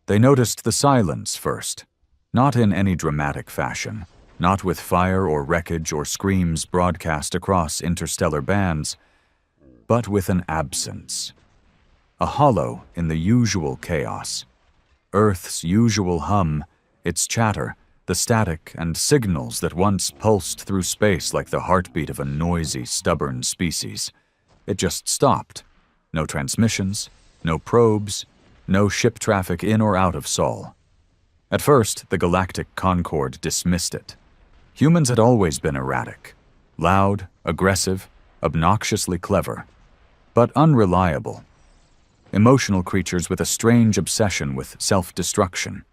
They noticed the silence first, not in any dramatic fashion, not with fire or wreckage or screams broadcast across interstellar bands, but with an absence. A hollow in the usual chaos. Earth's usual hum, its chatter, the static and signals that once pulsed through space like the heartbeat of a noisy, stubborn species. It just stopped. No transmissions, no probes, no ship traffic in or out of Sol. At first, the Galactic Concord dismissed it. Humans had always been erratic, loud, aggressive, obnoxiously clever, but unreliable. Emotional creatures with a strange obsession with self-destruction.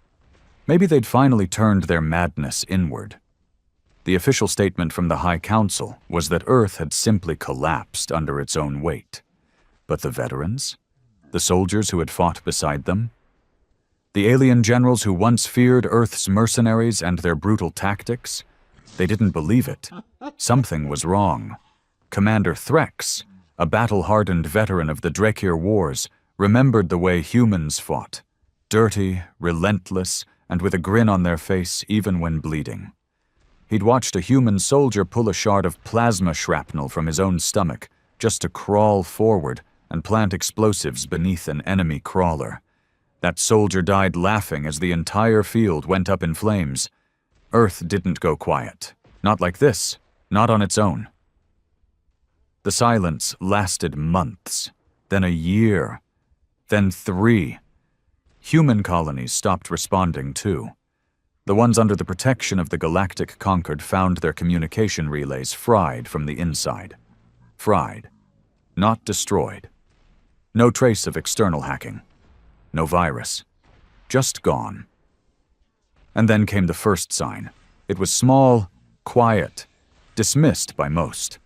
Maybe they'd finally turned their madness inward. The official statement from the High Council was that Earth had simply collapsed under its own weight. But the veterans? The soldiers who had fought beside them? The alien generals who once feared Earth's mercenaries and their brutal tactics? They didn't believe it. Something was wrong. Commander Threx, a battle-hardened veteran of the Drakir Wars, remembered the way humans fought. Dirty, relentless, and with a grin on their face even when bleeding. He'd watched a human soldier pull a shard of plasma shrapnel from his own stomach just to crawl forward and plant explosives beneath an enemy crawler. That soldier died laughing as the entire field went up in flames. Earth didn't go quiet. Not like this. Not on its own. The silence lasted months, then a year, then 3. Human colonies stopped responding too. The ones under the protection of the Galactic Concord found their communication relays fried from the inside. Fried. Not destroyed. No trace of external hacking. No virus. Just gone. And then came the first sign. It was small, quiet, dismissed by most.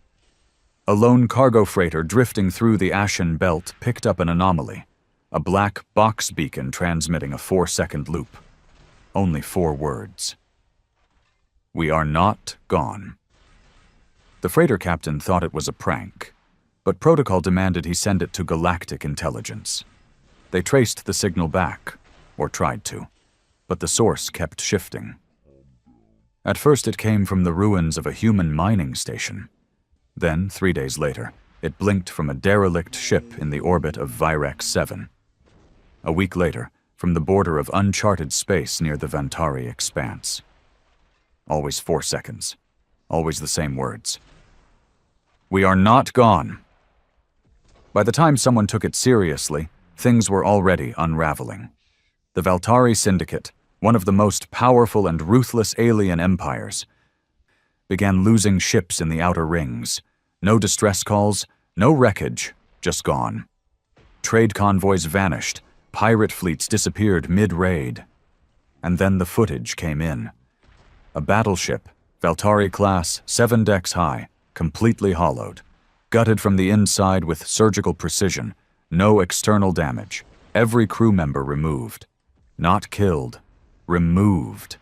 A lone cargo freighter drifting through the Ashen Belt picked up an anomaly. A black box beacon transmitting a 4-second loop. Only 4 words. We are not gone. The freighter captain thought it was a prank, but protocol demanded he send it to Galactic Intelligence. They traced the signal back, or tried to, but the source kept shifting. At first it came from the ruins of a human mining station. Then, 3 days later, it blinked from a derelict ship in the orbit of Virex 7. A week later, from the border of uncharted space near the Vantari expanse. Always 4 seconds. Always the same words. We are not gone. By the time someone took it seriously, things were already unraveling. The Valtari Syndicate, one of the most powerful and ruthless alien empires, began losing ships in the outer rings. No distress calls, no wreckage, just gone. Trade convoys vanished, pirate fleets disappeared mid-raid. And then the footage came in. A battleship, Valtari class, 7 decks high, completely hollowed, gutted from the inside with surgical precision, no external damage, every crew member removed. Not killed, removed.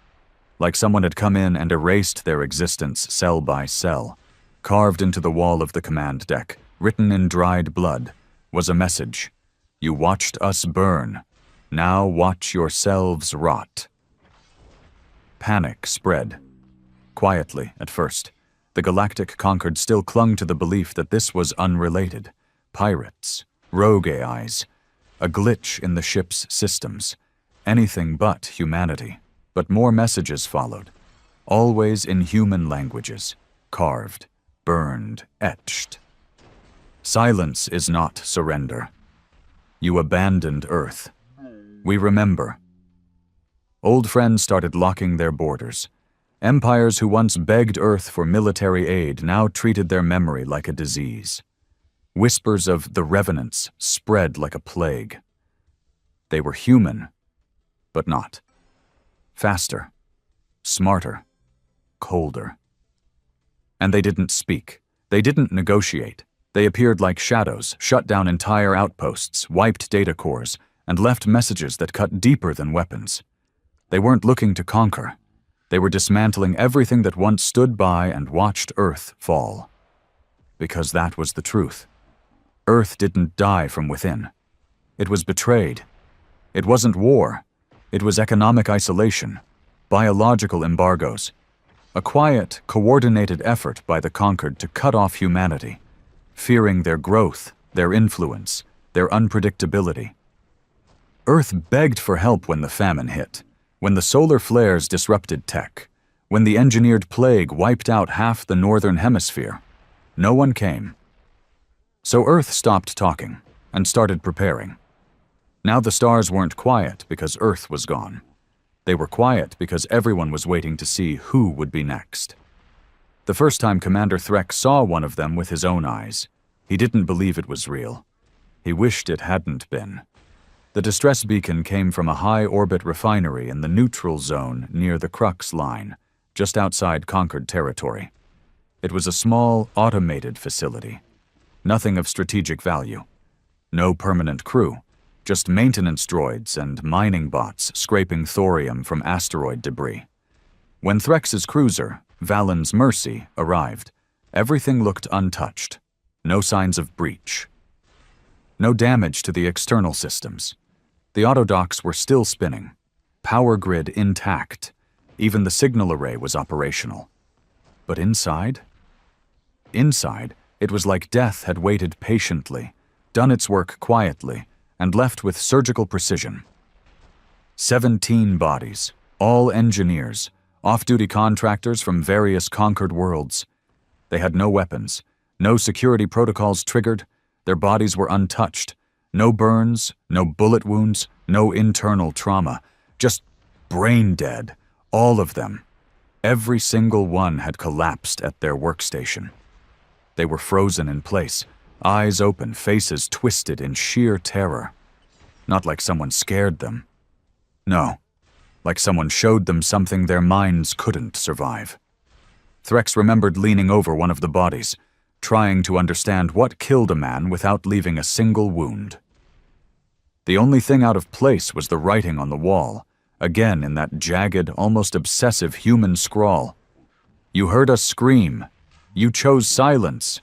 Like someone had come in and erased their existence cell by cell. Carved into the wall of the command deck, written in dried blood, was a message. You watched us burn. Now watch yourselves rot. Panic spread. Quietly, at first. The Galactic Concord still clung to the belief that this was unrelated. Pirates. Rogue AIs. A glitch in the ship's systems. Anything but humanity. But more messages followed. Always in human languages. Carved. Burned. Etched. Silence is not surrender. You abandoned Earth. We remember. Old friends started locking their borders. Empires who once begged Earth for military aid now treated their memory like a disease. Whispers of the revenants spread like a plague. They were human, but not. Faster, smarter, colder. And they didn't speak. They didn't negotiate. They appeared like shadows, shut down entire outposts, wiped data cores, and left messages that cut deeper than weapons. They weren't looking to conquer. They were dismantling everything that once stood by and watched Earth fall. Because that was the truth. Earth didn't die from within. It was betrayed. It wasn't war. It was economic isolation, biological embargoes, a quiet, coordinated effort by the conquered to cut off humanity, fearing their growth, their influence, their unpredictability. Earth begged for help when the famine hit, when the solar flares disrupted tech, when the engineered plague wiped out half the northern hemisphere. No one came. So Earth stopped talking and started preparing. Now the stars weren't quiet because Earth was gone. They were quiet because everyone was waiting to see who would be next. The first time Commander Threx saw one of them with his own eyes, he didn't believe it was real. He wished it hadn't been. The distress beacon came from a high-orbit refinery in the neutral zone near the Crux line, just outside conquered territory. It was a small, automated facility. Nothing of strategic value. No permanent crew. Just maintenance droids and mining bots scraping thorium from asteroid debris. When Threx's cruiser, Valen's Mercy, arrived, everything looked untouched. No signs of breach. No damage to the external systems. The autodocs were still spinning. Power grid intact. Even the signal array was operational. But inside? Inside, it was like death had waited patiently, done its work quietly, and left with surgical precision. 17 bodies, all engineers, off-duty contractors from various conquered worlds. They had no weapons, no security protocols triggered, their bodies were untouched, no burns, no bullet wounds, no internal trauma, just brain dead, all of them. Every single one had collapsed at their workstation. They were frozen in place, eyes open, faces twisted in sheer terror. Not like someone scared them. No, like someone showed them something their minds couldn't survive. Threx remembered leaning over one of the bodies, trying to understand what killed a man without leaving a single wound. The only thing out of place was the writing on the wall, again in that jagged, almost obsessive human scrawl. "You heard us scream. You chose silence."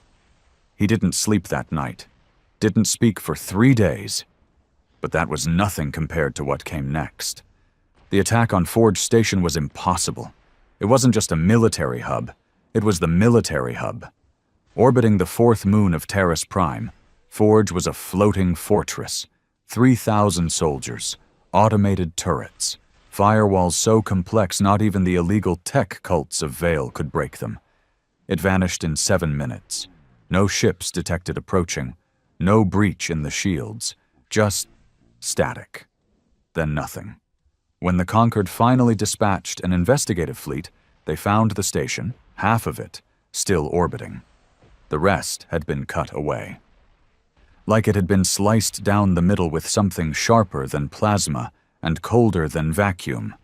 He didn't sleep that night, didn't speak for 3 days. But that was nothing compared to what came next. The attack on Forge Station was impossible. It wasn't just a military hub, it was the military hub. Orbiting the fourth moon of Terrace Prime, Forge was a floating fortress. 3,000 soldiers, automated turrets, firewalls so complex not even the illegal tech cults of Vale could break them. It vanished in 7 minutes. No ships detected approaching, no breach in the shields, just static. Then nothing. When the Conquered finally dispatched an investigative fleet, they found the station, half of it, still orbiting. The rest had been cut away. Like it had been sliced down the middle with something sharper than plasma and colder than vacuum.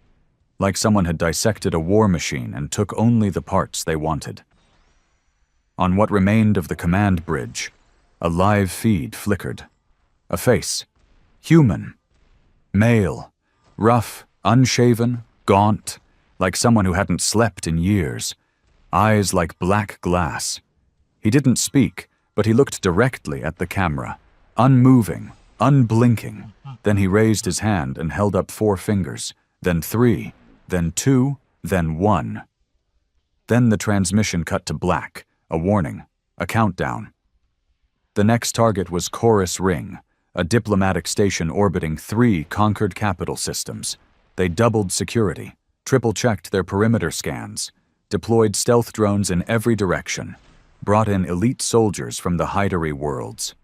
Like someone had dissected a war machine and took only the parts they wanted. On what remained of the command bridge, a live feed flickered. A face. Human. Male. Rough, unshaven, gaunt, like someone who hadn't slept in years. Eyes like black glass. He didn't speak, but he looked directly at the camera, unmoving, unblinking. Then he raised his hand and held up 4 fingers, then 3, then 2, then 1. Then the transmission cut to black. A warning, a countdown. The next target was Chorus Ring, a diplomatic station orbiting 3 conquered capital systems. They doubled security, triple-checked their perimeter scans, deployed stealth drones in every direction, brought in elite soldiers from the hidery worlds.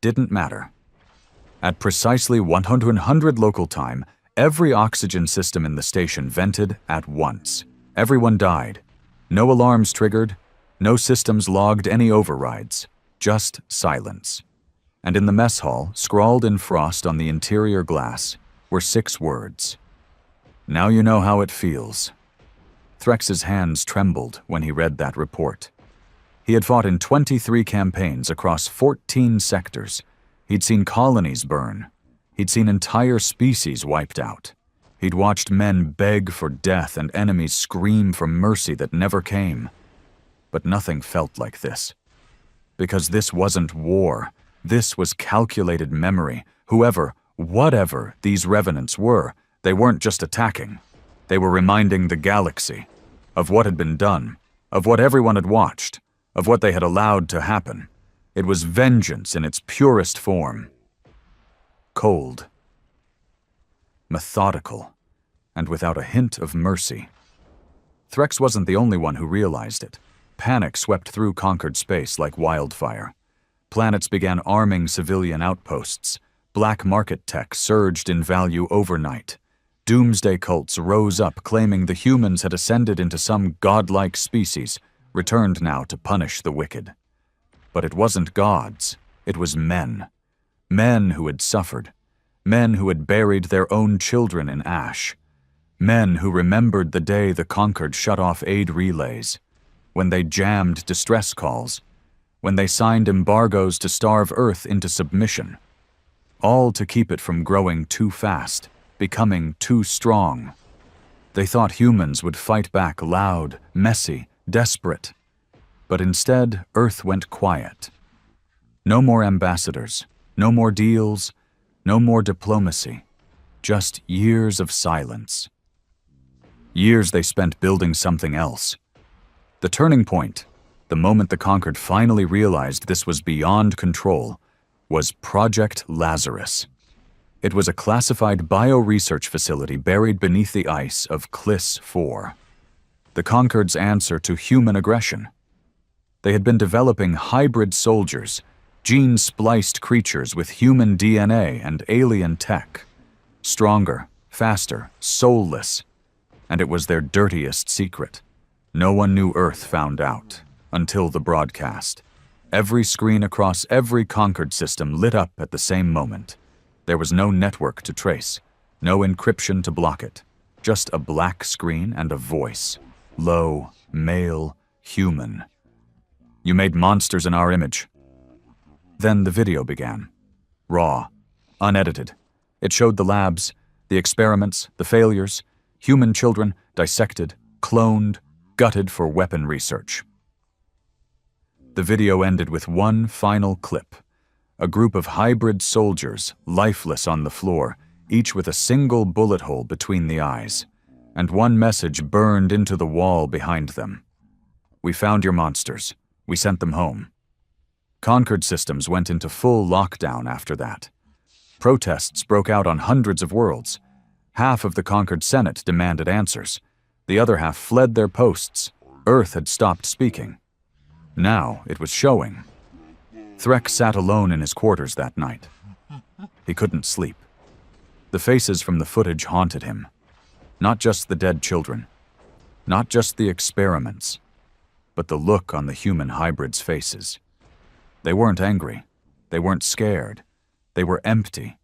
Didn't matter. At precisely 100 local time, every oxygen system in the station vented at once. Everyone died. No alarms triggered. No systems logged any overrides, just silence. And in the mess hall, scrawled in frost on the interior glass, were 6 words. "Now you know how it feels." Threx's hands trembled when he read that report. He had fought in 23 campaigns across 14 sectors. He'd seen colonies burn. He'd seen entire species wiped out. He'd watched men beg for death and enemies scream for mercy that never came. But nothing felt like this. Because this wasn't war. This was calculated memory. Whoever, whatever these revenants were, They weren't just attacking. They were reminding the galaxy of what had been done, of what everyone had watched, of what they had allowed to happen. It was vengeance in its purest form. Cold, methodical, and without a hint of mercy. Threx wasn't the only one who realized it. Panic swept through conquered space like wildfire. Planets began arming civilian outposts. Black market tech surged in value overnight. Doomsday cults rose up claiming the humans had ascended into some godlike species, returned now to punish the wicked. But it wasn't gods, it was men. Men who had suffered. Men who had buried their own children in ash. Men who remembered the day the conquered shut off aid relays, when they jammed distress calls, when they signed embargoes to starve Earth into submission, all to keep it from growing too fast, becoming too strong. They thought humans would fight back loud, messy, desperate. But instead, Earth went quiet. No more ambassadors, no more deals, no more diplomacy, just years of silence. Years they spent building something else. The turning point, the moment the conquered finally realized this was beyond control, was Project Lazarus. It was a classified bioresearch facility buried beneath the ice of Clis 4. The conquered's answer to human aggression. They had been developing hybrid soldiers, gene-spliced creatures with human DNA and alien tech. Stronger, faster, soulless. And it was their dirtiest secret. No one knew Earth found out, until the broadcast. Every screen across every conquered system lit up at the same moment. There was no network to trace, no encryption to block it. Just a black screen and a voice. Low, male, human. You made monsters in our image. Then the video began. Raw, unedited. It showed the labs, the experiments, the failures, human children dissected, cloned, gutted for weapon research. The video ended with one final clip. A group of hybrid soldiers, lifeless on the floor, each with a single bullet hole between the eyes, and one message burned into the wall behind them. We found your monsters. We sent them home. Conquered systems went into full lockdown after that. Protests broke out on hundreds of worlds. Half of the conquered Senate demanded answers. The other half fled their posts. Earth had stopped speaking. Now it was showing. Threx sat alone in his quarters that night. He couldn't sleep. The faces from the footage haunted him. Not just the dead children. Not just the experiments. But the look on the human hybrids' faces. They weren't angry. They weren't scared. They were empty.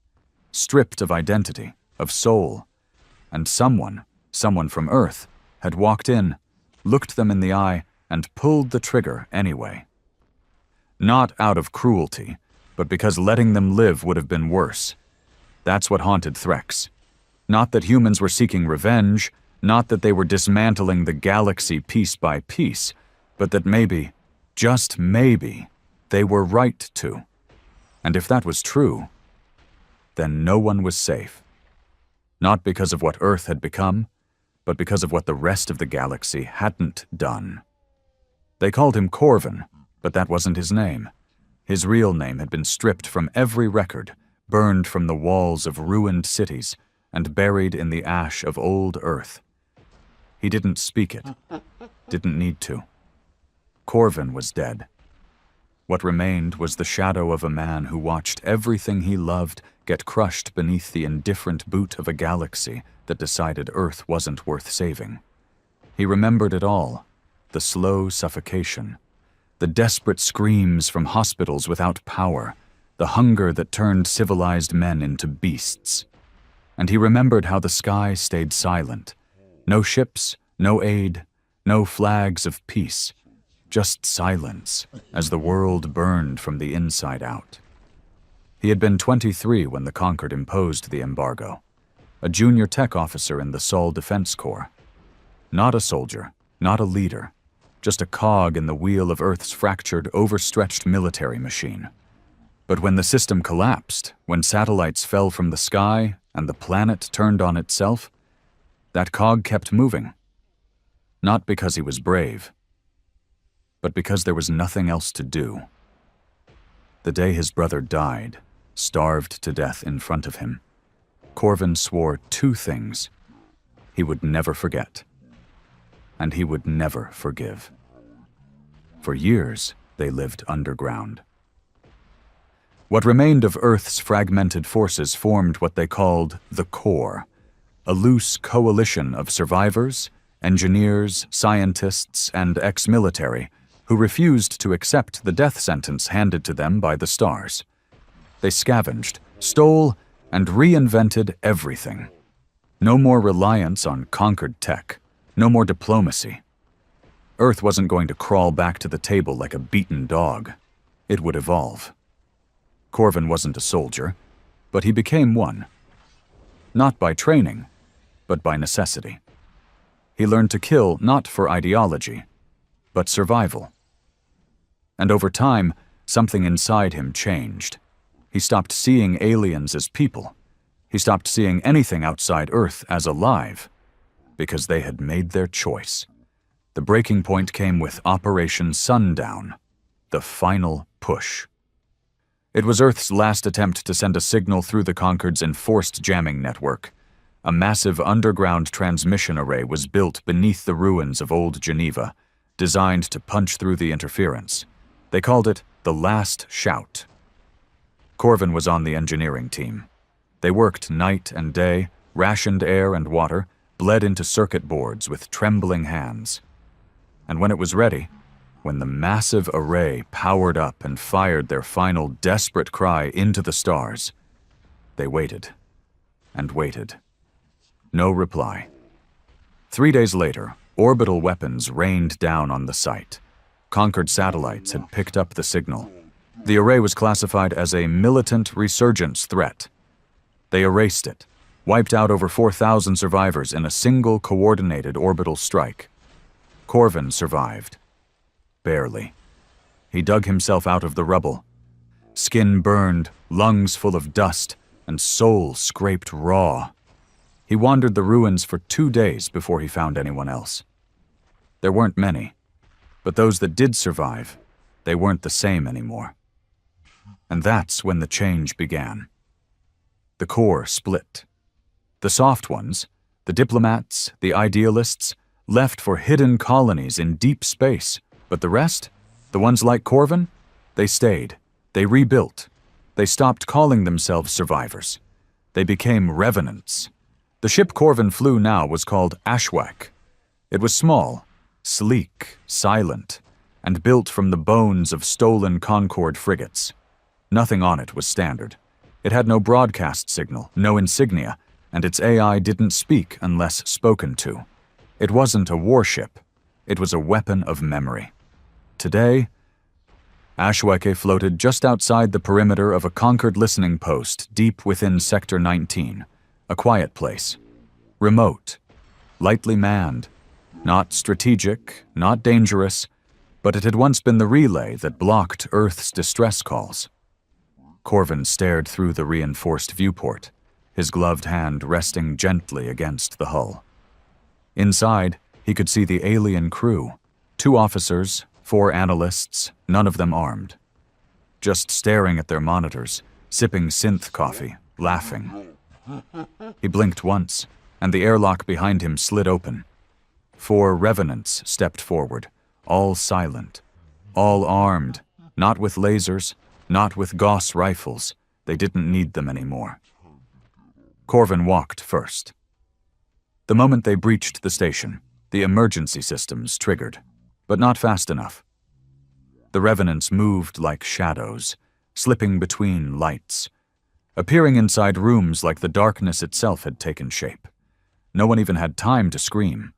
Stripped of identity, of soul. And someone from Earth, had walked in, looked them in the eye, and pulled the trigger anyway. Not out of cruelty, but because letting them live would have been worse. That's what haunted Threx. Not that humans were seeking revenge, not that they were dismantling the galaxy piece by piece, but that maybe, just maybe, they were right to. And if that was true, then no one was safe. Not because of what Earth had become, but because of what the rest of the galaxy hadn't done. They called him Corvin, but that wasn't his name. His real name had been stripped from every record, burned from the walls of ruined cities, and buried in the ash of old Earth. He didn't speak it, didn't need to. Corvin was dead. What remained was the shadow of a man who watched everything he loved get crushed beneath the indifferent boot of a galaxy that decided Earth wasn't worth saving. He remembered it all, the slow suffocation, the desperate screams from hospitals without power, the hunger that turned civilized men into beasts. And he remembered how the sky stayed silent. No ships, no aid, no flags of peace, just silence as the world burned from the inside out. He had been 23 when the Conquered imposed the embargo, a junior tech officer in the Sol Defense Corps. Not a soldier, not a leader, just a cog in the wheel of Earth's fractured, overstretched military machine. But when the system collapsed, when satellites fell from the sky, and the planet turned on itself, that cog kept moving. Not because he was brave, but because there was nothing else to do. The day his brother died, starved to death in front of him, Corvin swore two things he would never forget, and he would never forgive. For years, they lived underground. What remained of Earth's fragmented forces formed what they called the Core, a loose coalition of survivors, engineers, scientists, and ex-military who refused to accept the death sentence handed to them by the stars. They scavenged, stole, and reinvented everything. No more reliance on conquered tech, no more diplomacy. Earth wasn't going to crawl back to the table like a beaten dog. It would evolve. Corvin wasn't a soldier, but he became one. Not by training, but by necessity. He learned to kill not for ideology, but survival. And over time, something inside him changed. He stopped seeing aliens as people. He stopped seeing anything outside Earth as alive, because they had made their choice. The breaking point came with Operation Sundown, the final push. It was Earth's last attempt to send a signal through the Concord's enforced jamming network. A massive underground transmission array was built beneath the ruins of Old Geneva, designed to punch through the interference. They called it the Last Shout. Corvin was on the engineering team. They worked night and day, rationed air and water, bled into circuit boards with trembling hands. And when it was ready, when the massive array powered up and fired their final desperate cry into the stars, they waited and waited. No reply. 3 days later, orbital weapons rained down on the site. Concord satellites had picked up the signal. The array was classified as a militant resurgence threat. They erased it, wiped out over 4,000 survivors in a single coordinated orbital strike. Corvin survived. Barely. He dug himself out of the rubble. Skin burned, lungs full of dust, and soul scraped raw. He wandered the ruins for 2 days before he found anyone else. There weren't many, but those that did survive, they weren't the same anymore. And that's when the change began. The core split. The soft ones, the diplomats, the idealists, left for hidden colonies in deep space. But the rest, the ones like Corvin, they stayed. They rebuilt. They stopped calling themselves survivors. They became revenants. The ship Corvin flew now was called HFY. It was small, sleek, silent, and built from the bones of stolen Concorde frigates. Nothing on it was standard. It had no broadcast signal, no insignia, and its AI didn't speak unless spoken to. It wasn't a warship. It was a weapon of memory. Today, HFY floated just outside the perimeter of a Concord listening post deep within Sector 19, a quiet place. Remote, lightly manned, not strategic, not dangerous, but it had once been the relay that blocked Earth's distress calls. Corvin stared through the reinforced viewport, his gloved hand resting gently against the hull. Inside, he could see the alien crew, 2 officers, 4 analysts, none of them armed. Just staring at their monitors, sipping synth coffee, laughing. He blinked once, and the airlock behind him slid open. 4 revenants stepped forward, all silent, all armed, not with lasers, not with Gauss rifles. They didn't need them anymore. Corvin walked first. The moment they breached the station, the emergency systems triggered, but not fast enough. The revenants moved like shadows, slipping between lights, appearing inside rooms like the darkness itself had taken shape. No one even had time to scream.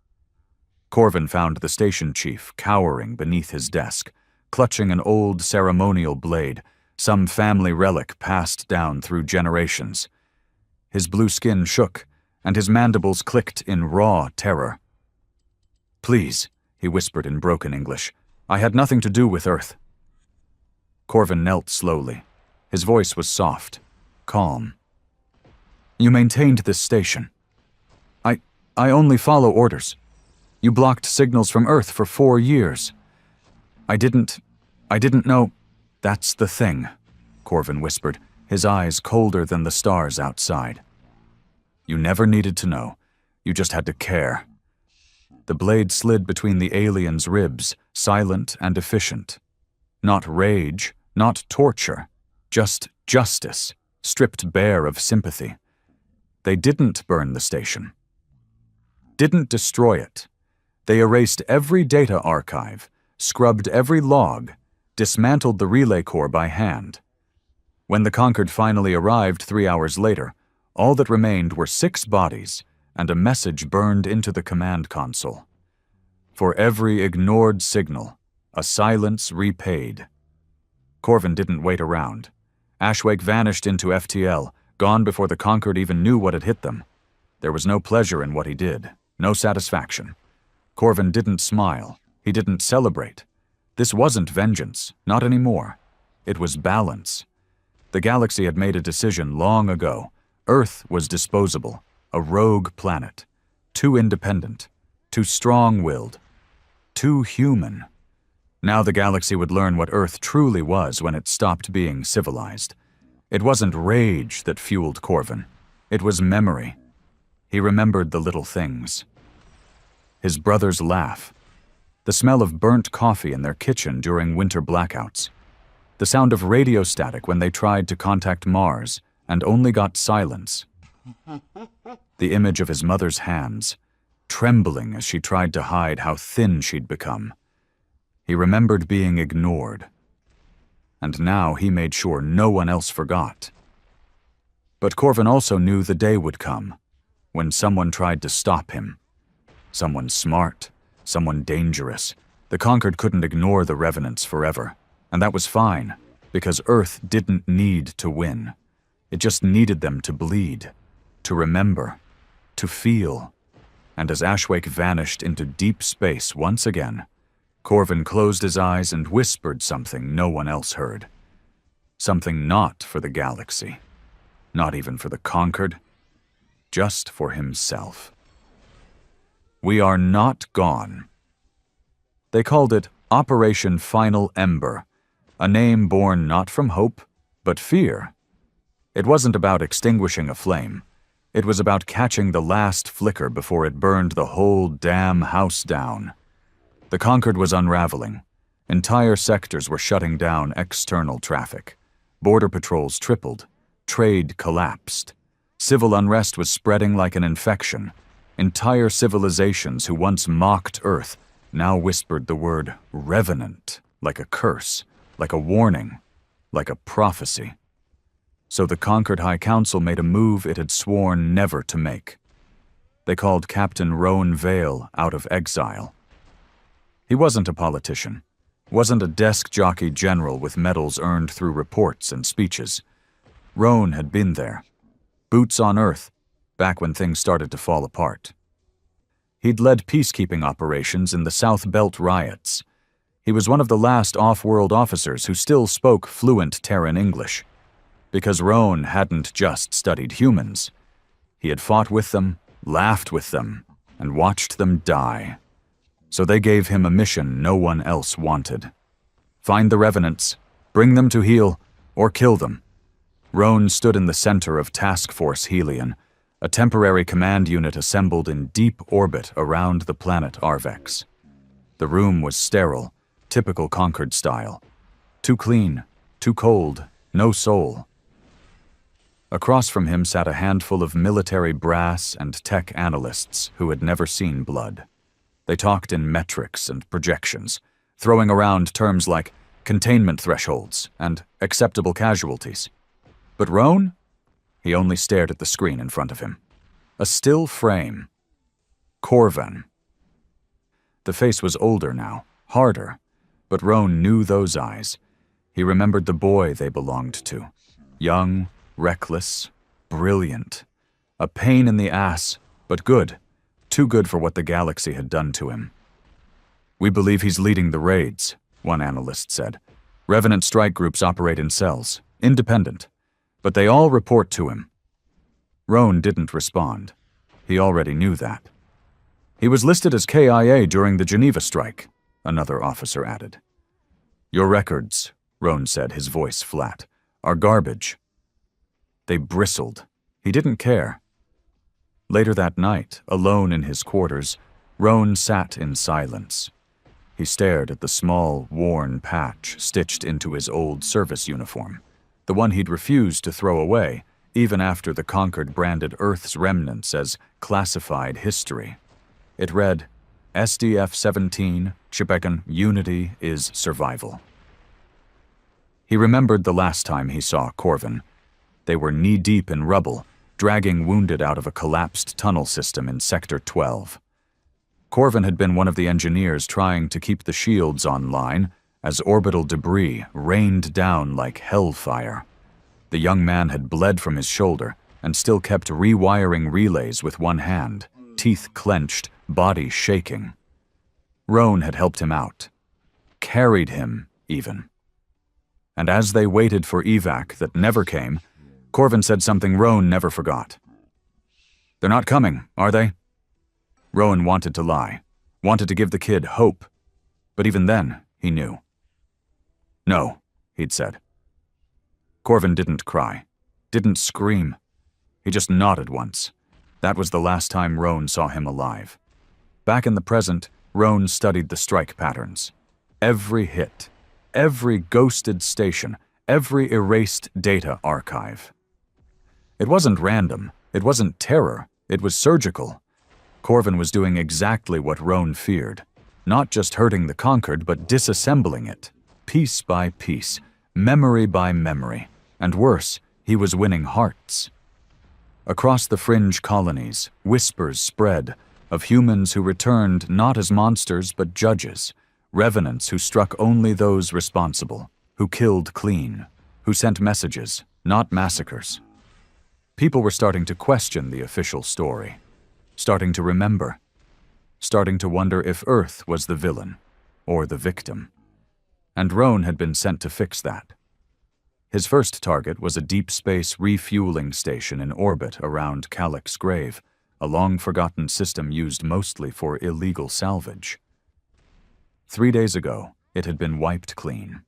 Corvin found the station chief cowering beneath his desk, clutching an old ceremonial blade, some family relic passed down through generations. His blue skin shook, and his mandibles clicked in raw terror. "Please," he whispered in broken English, "I had nothing to do with Earth." Corvin knelt slowly. His voice was soft, calm. You maintained this station. I only follow orders. You blocked signals from Earth for 4 years. I didn't know. That's the thing, Corvin whispered, his eyes colder than the stars outside. You never needed to know. You just had to care. The blade slid between the alien's ribs, silent and efficient. Not rage, not torture, just justice, stripped bare of sympathy. They didn't burn the station. Didn't destroy it. They erased every data archive, scrubbed every log, dismantled the relay core by hand. When the Concord finally arrived 3 hours later, all that remained were 6 bodies and a message burned into the command console. For every ignored signal, a silence repaid. Corvin didn't wait around. Ashwake vanished into FTL, gone before the Concord even knew what had hit them. There was no pleasure in what he did, no satisfaction. Corvin didn't smile. He didn't celebrate. This wasn't vengeance, not anymore. It was balance. The galaxy had made a decision long ago. Earth was disposable, a rogue planet. Too independent, too strong-willed, too human. Now the galaxy would learn what Earth truly was when it stopped being civilized. It wasn't rage that fueled Corvin. It was memory. He remembered the little things. His brother's laugh. The smell of burnt coffee in their kitchen during winter blackouts. The sound of radio static when they tried to contact Mars and only got silence. The image of his mother's hands, trembling as she tried to hide how thin she'd become. He remembered being ignored. And now he made sure no one else forgot. But Corvin also knew the day would come, when someone tried to stop him. Someone smart, someone dangerous. The Concord couldn't ignore the Revenants forever, and that was fine, because Earth didn't need to win. It just needed them to bleed, to remember, to feel. And as Ashwake vanished into deep space once again, Corvin closed his eyes and whispered something no one else heard. Something not for the galaxy, not even for the Concord, just for himself. We are not gone. They called it Operation Final Ember, a name born not from hope, but fear. It wasn't about extinguishing a flame. It was about catching the last flicker before it burned the whole damn house down. The Concord was unraveling. Entire sectors were shutting down external traffic. Border patrols tripled. Trade collapsed. Civil unrest was spreading like an infection. Entire civilizations who once mocked Earth now whispered the word revenant, like a curse, like a warning, like a prophecy. So the Concord High Council made a move it had sworn never to make. They called Captain Roan Vale out of exile. He wasn't a politician, wasn't a desk jockey general with medals earned through reports and speeches. Roan had been there, boots on Earth, back when things started to fall apart. He'd led peacekeeping operations in the South Belt riots. He was one of the last off-world officers who still spoke fluent Terran English. Because Roan hadn't just studied humans. He had fought with them, laughed with them, and watched them die. So they gave him a mission no one else wanted. Find the Revenants, bring them to heel, or kill them. Roan stood in the center of Task Force Helion, a temporary command unit assembled in deep orbit around the planet Arvex. The room was sterile, typical Concord style. Too clean, too cold, no soul. Across from him sat a handful of military brass and tech analysts who had never seen blood. They talked in metrics and projections, throwing around terms like containment thresholds and acceptable casualties. But Roan? He only stared at the screen in front of him. A still frame. Corvin. The face was older now, harder, but Roan knew those eyes. He remembered the boy they belonged to. Young, reckless, brilliant. A pain in the ass, but good. Too good for what the galaxy had done to him. We believe he's leading the raids, one analyst said. Revenant strike groups operate in cells, independent, but they all report to him. Roan didn't respond. He already knew that. He was listed as KIA during the Geneva strike, another officer added. Your records, Roan said, his voice flat, are garbage. They bristled. He didn't care. Later that night, alone in his quarters, Roan sat in silence. He stared at the small, worn patch stitched into his old service uniform, the one he'd refused to throw away, even after the Concord branded Earth's remnants as classified history. It read, SDF-17, Chipekan, Unity is survival. He remembered the last time he saw Corvin. They were knee-deep in rubble, dragging wounded out of a collapsed tunnel system in Sector 12. Corvin had been one of the engineers trying to keep the shields online as orbital debris rained down like hellfire. The young man had bled from his shoulder and still kept rewiring relays with one hand, teeth clenched, body shaking. Roan had helped him out. Carried him, even. And as they waited for evac that never came, Corvin said something Roan never forgot. They're not coming, are they? Roan wanted to lie, wanted to give the kid hope, but even then, he knew. No, he'd said. Corvin didn't cry, didn't scream. He just nodded once. That was the last time Roan saw him alive. Back in the present, Roan studied the strike patterns. Every hit, every ghosted station, every erased data archive. It wasn't random, it wasn't terror, it was surgical. Corvin was doing exactly what Roan feared, not just hurting the Concord, but disassembling it, piece by piece, memory by memory, and worse, he was winning hearts. Across the fringe colonies, whispers spread of humans who returned not as monsters but judges, revenants who struck only those responsible, who killed clean, who sent messages, not massacres. People were starting to question the official story, starting to remember, starting to wonder if Earth was the villain or the victim. And Roan had been sent to fix that. His first target was a deep space refueling station in orbit around Calyx's grave, a long-forgotten system used mostly for illegal salvage. 3 days ago, it had been wiped clean.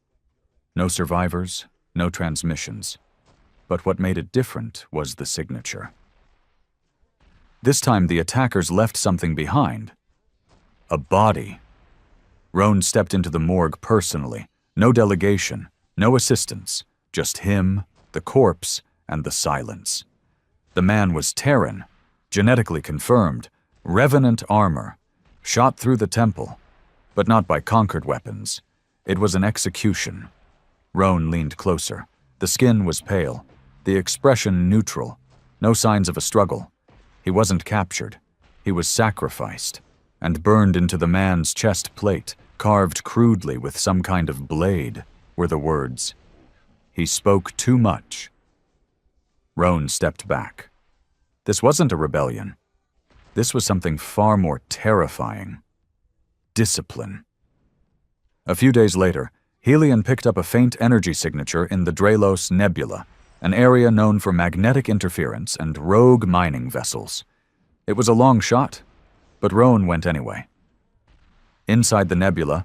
No survivors, no transmissions. But what made it different was the signature. This time the attackers left something behind. A body. Roan stepped into the morgue personally. No delegation, no assistance. Just him, the corpse, and the silence. The man was Terran, genetically confirmed, revenant armor, shot through the temple, but not by Concord weapons. It was an execution. Roan leaned closer. The skin was pale, the expression neutral, no signs of a struggle. He wasn't captured. He was sacrificed, and burned into the man's chest plate, carved crudely with some kind of blade, were the words, "He spoke too much." Roan stepped back. This wasn't a rebellion. This was something far more terrifying. Discipline. A few days later, Helion picked up a faint energy signature in the Draelos Nebula, an area known for magnetic interference and rogue mining vessels. It was a long shot, but Roan went anyway. Inside the nebula,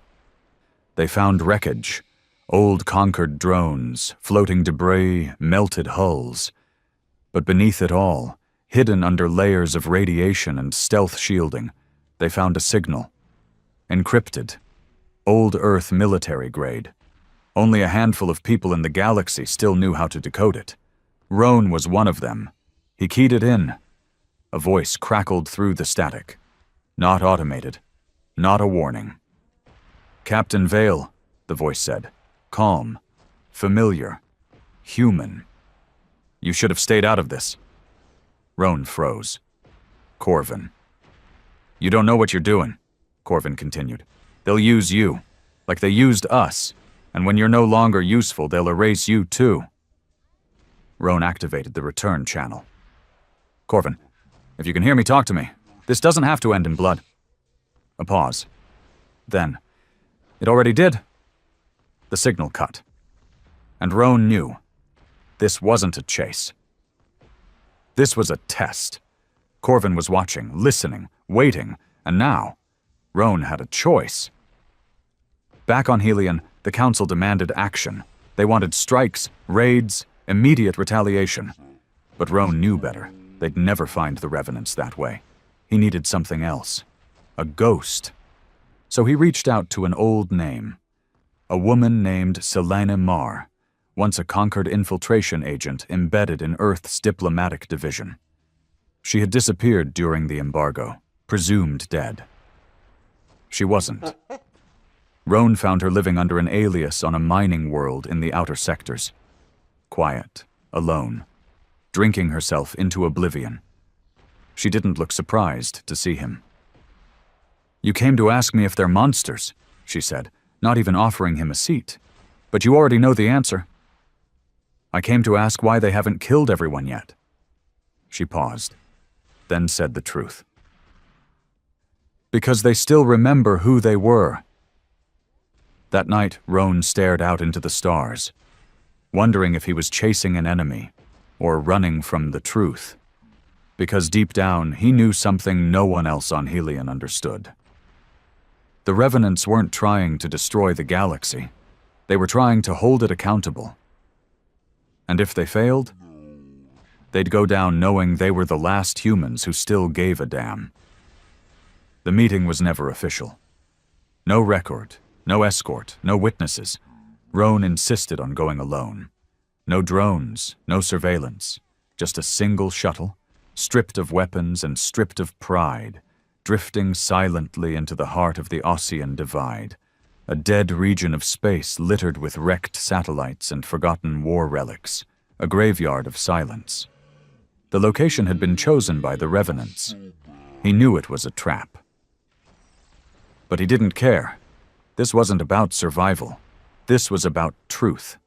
they found wreckage, old Concord drones, floating debris, melted hulls. But beneath it all, hidden under layers of radiation and stealth shielding, they found a signal. Encrypted. Old Earth military grade. Only a handful of people in the galaxy still knew how to decode it. Roan was one of them. He keyed it in. A voice crackled through the static. Not automated. Not a warning. "Captain Vale," the voice said. Calm. Familiar. Human. "You should have stayed out of this." Roan froze. Corvin. "You don't know what you're doing," Corvin continued. "They'll use you, like they used us, and when you're no longer useful, they'll erase you too." Roan activated the return channel. "Corvin, if you can hear me, talk to me. This doesn't have to end in blood." A pause. Then, "It already did." The signal cut. And Roan knew. This wasn't a chase. This was a test. Corvin was watching, listening, waiting, and now, Roan had a choice. Back on Helion, the Council demanded action. They wanted strikes, raids, immediate retaliation. But Roan knew better. They'd never find the Revenants that way. He needed something else. A ghost. So he reached out to an old name. A woman named Selene Mar, once a conquered infiltration agent embedded in Earth's diplomatic division. She had disappeared during the embargo, presumed dead. She wasn't. Roan found her living under an alias on a mining world in the outer sectors. Quiet, alone, drinking herself into oblivion. She didn't look surprised to see him. "You came to ask me if they're monsters," she said, not even offering him a seat. "But you already know the answer." "I came to ask why they haven't killed everyone yet." She paused, then said the truth. "Because they still remember who they were." That night, Roan stared out into the stars, wondering if he was chasing an enemy or running from the truth. Because deep down, he knew something no one else on Helion understood. The Revenants weren't trying to destroy the galaxy. They were trying to hold it accountable. And if they failed, they'd go down knowing they were the last humans who still gave a damn. The meeting was never official. No record, no escort, no witnesses. Roan insisted on going alone. No drones, no surveillance, just a single shuttle, stripped of weapons and stripped of pride, drifting silently into the heart of the Osean Divide, a dead region of space littered with wrecked satellites and forgotten war relics, a graveyard of silence. The location had been chosen by the Revenants. He knew it was a trap. But he didn't care. This wasn't about survival. This was about truth.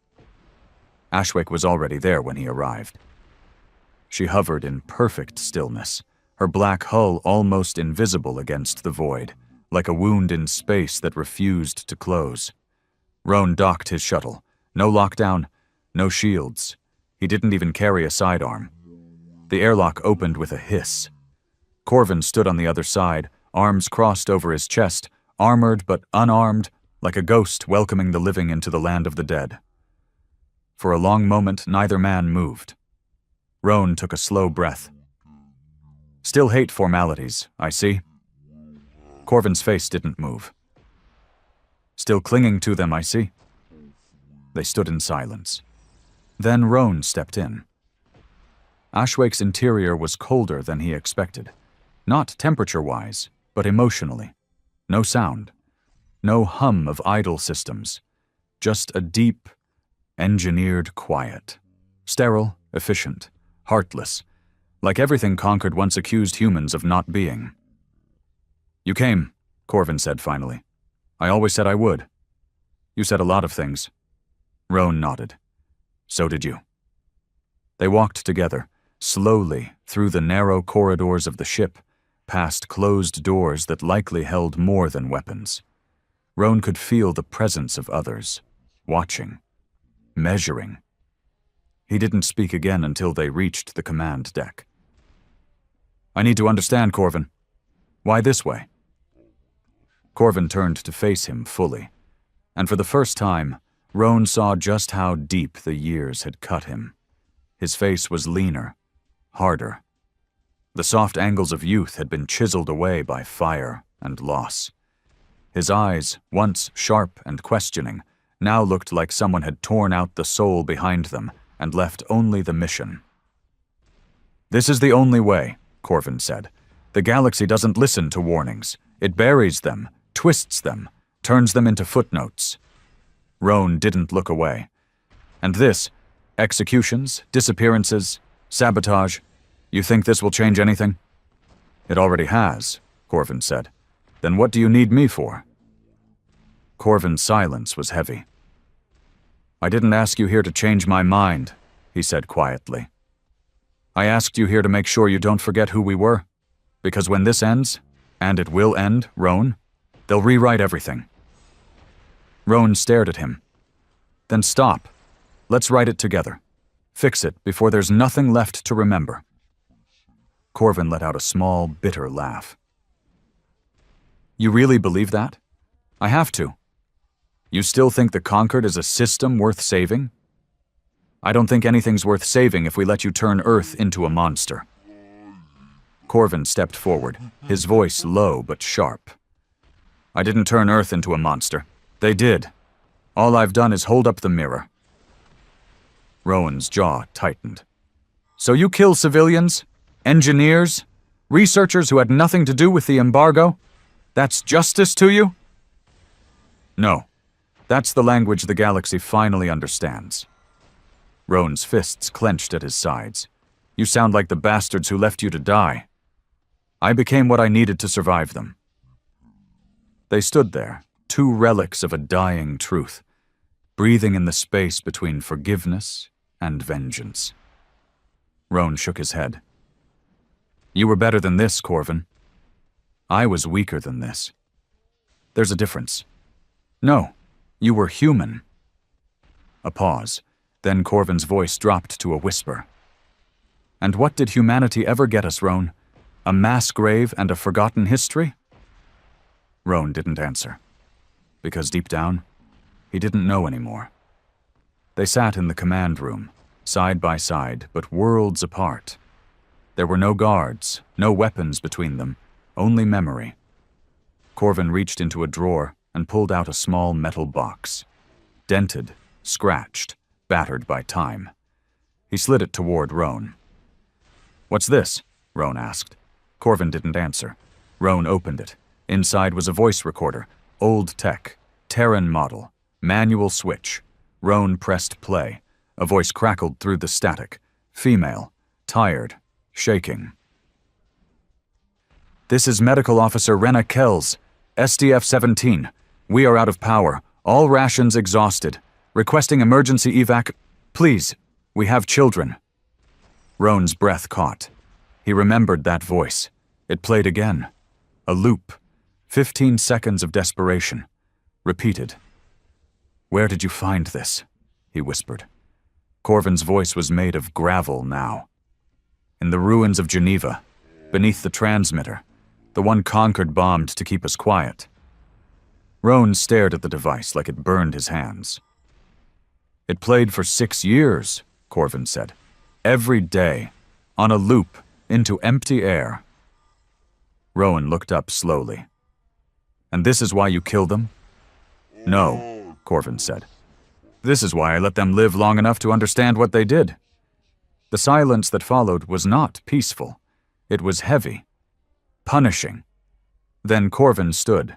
Ashwick was already there when he arrived. She hovered in perfect stillness, her black hull almost invisible against the void, like a wound in space that refused to close. Roan docked his shuttle. No lockdown, no shields. He didn't even carry a sidearm. The airlock opened with a hiss. Corvin stood on the other side, arms crossed over his chest, armored but unarmed, like a ghost welcoming the living into the land of the dead. For a long moment, neither man moved. Roan took a slow breath. "Still hate formalities, I see." Corvin's face didn't move. "Still clinging to them, I see." They stood in silence. Then Roan stepped in. Ashwake's interior was colder than he expected. Not temperature-wise, but emotionally. No sound. No hum of idle systems. Just a deep, engineered quiet. Sterile, efficient, heartless. Like everything Conquered once accused humans of not being. "You came," Corvin said finally. "I always said I would." "You said a lot of things." Roan nodded. "So did you." They walked together, slowly through the narrow corridors of the ship, past closed doors that likely held more than weapons. Roan could feel the presence of others, watching, measuring. He didn't speak again until they reached the command deck. "I need to understand, Corvin. Why this way?" Corvin turned to face him fully, and for the first time, Roan saw just how deep the years had cut him. His face was leaner, harder. The soft angles of youth had been chiseled away by fire and loss. His eyes, once sharp and questioning, now looked like someone had torn out the soul behind them and left only the mission. "This is the only way," Corvin said. "The galaxy doesn't listen to warnings. It buries them, twists them, turns them into footnotes." Roan didn't look away. "And this, executions, disappearances, sabotage, you think this will change anything?" "It already has," Corvin said. "Then what do you need me for?" Corvin's silence was heavy. "I didn't ask you here to change my mind," he said quietly. "I asked you here to make sure you don't forget who we were. Because when this ends, and it will end, Roan, they'll rewrite everything." Roan stared at him. "Then stop. Let's write it together. Fix it before there's nothing left to remember." Corvin let out a small, bitter laugh. You really believe that? I have to. You still think the Conquered is a system worth saving? I don't think anything's worth saving if we let you turn Earth into a monster. Corvin stepped forward, his voice low but sharp. I didn't turn Earth into a monster. They did. All I've done is hold up the mirror. Rowan's jaw tightened. So you kill civilians? Engineers? Researchers who had nothing to do with the embargo? That's justice to you? No. That's the language the galaxy finally understands. Rowan's fists clenched at his sides. You sound like the bastards who left you to die. I became what I needed to survive them. They stood there, two relics of a dying truth, breathing in the space between forgiveness and vengeance. Rowan shook his head. You were better than this, Corvin. I was weaker than this. There's a difference. No, you were human. A pause. Then Corvin's voice dropped to a whisper. And what did humanity ever get us, Rowan? A mass grave and a forgotten history? Rowan didn't answer. Because deep down, he didn't know anymore. They sat in the command room, side by side, but worlds apart. There were no guards, no weapons between them, only memory. Corvin reached into a drawer and pulled out a small metal box. Dented, scratched, battered by time. He slid it toward Rowan. What's this? Rowan asked. Corvin didn't answer. Rowan opened it. Inside was a voice recorder, old tech, Terran model, manual switch. Rowan pressed play. A voice crackled through the static. Female, tired, shaking. This is Medical Officer Rena Kells, SDF-17. We are out of power, all rations exhausted. Requesting emergency evac. Please, we have children. Rowan's breath caught. He remembered that voice. It played again. A loop. 15 seconds of desperation. Repeated. Where did you find this? He whispered. Corvin's voice was made of gravel now. In the ruins of Geneva, beneath the transmitter, the one Conquered bombed to keep us quiet. Rowan stared at the device like it burned his hands. It played for 6 years, Corvin said. Every day, on a loop, into empty air. Rowan looked up slowly. And this is why you killed them? No, Corvin said. This is why I let them live long enough to understand what they did. The silence that followed was not peaceful. It was heavy, punishing. Then Corvin stood.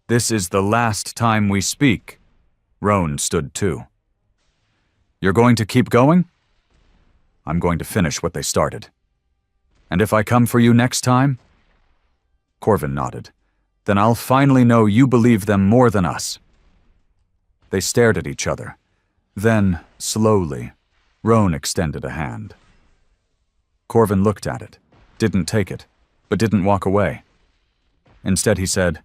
This is the last time we speak. Rowan stood too. You're going to keep going? I'm going to finish what they started. And if I come for you next time? Corvin nodded. Then I'll finally know you believe them more than us. They stared at each other. Then, slowly, Rowan extended a hand. Corvin looked at it, didn't take it, but didn't walk away. Instead he said,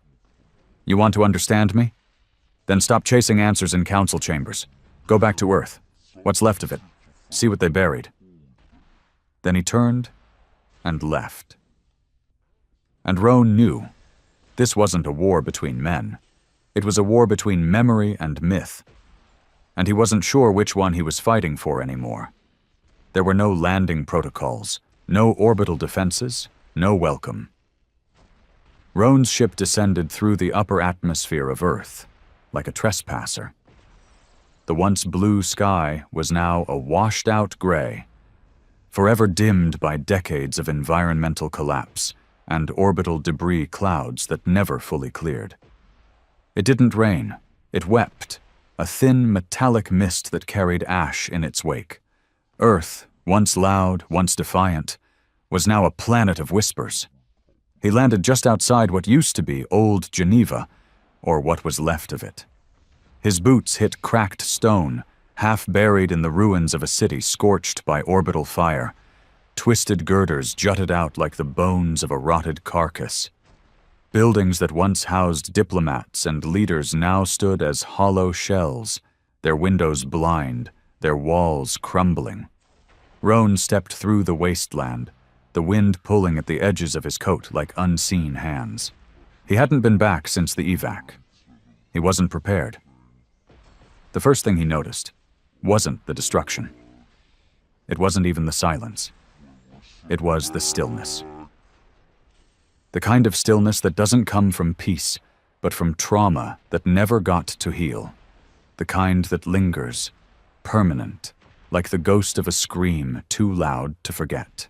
You want to understand me? Then stop chasing answers in council chambers. Go back to Earth. What's left of it. See what they buried. Then he turned and left. And Rowan knew. This wasn't a war between men. It was a war between memory and myth. And he wasn't sure which one he was fighting for anymore. There were no landing protocols, no orbital defenses, no welcome. Rowan's ship descended through the upper atmosphere of Earth, like a trespasser. The once blue sky was now a washed-out gray, forever dimmed by decades of environmental collapse and orbital debris clouds that never fully cleared. It didn't rain, it wept, a thin metallic mist that carried ash in its wake. Earth, once loud, once defiant, was now a planet of whispers. He landed just outside what used to be old Geneva, or what was left of it. His boots hit cracked stone, half buried in the ruins of a city scorched by orbital fire. Twisted girders jutted out like the bones of a rotted carcass. Buildings that once housed diplomats and leaders now stood as hollow shells, their windows blind, their walls crumbling. Rowan stepped through the wasteland, the wind pulling at the edges of his coat like unseen hands. He hadn't been back since the evac. He wasn't prepared. The first thing he noticed wasn't the destruction. It wasn't even the silence. It was the stillness. The kind of stillness that doesn't come from peace, but from trauma that never got to heal. The kind that lingers, permanent, like the ghost of a scream too loud to forget.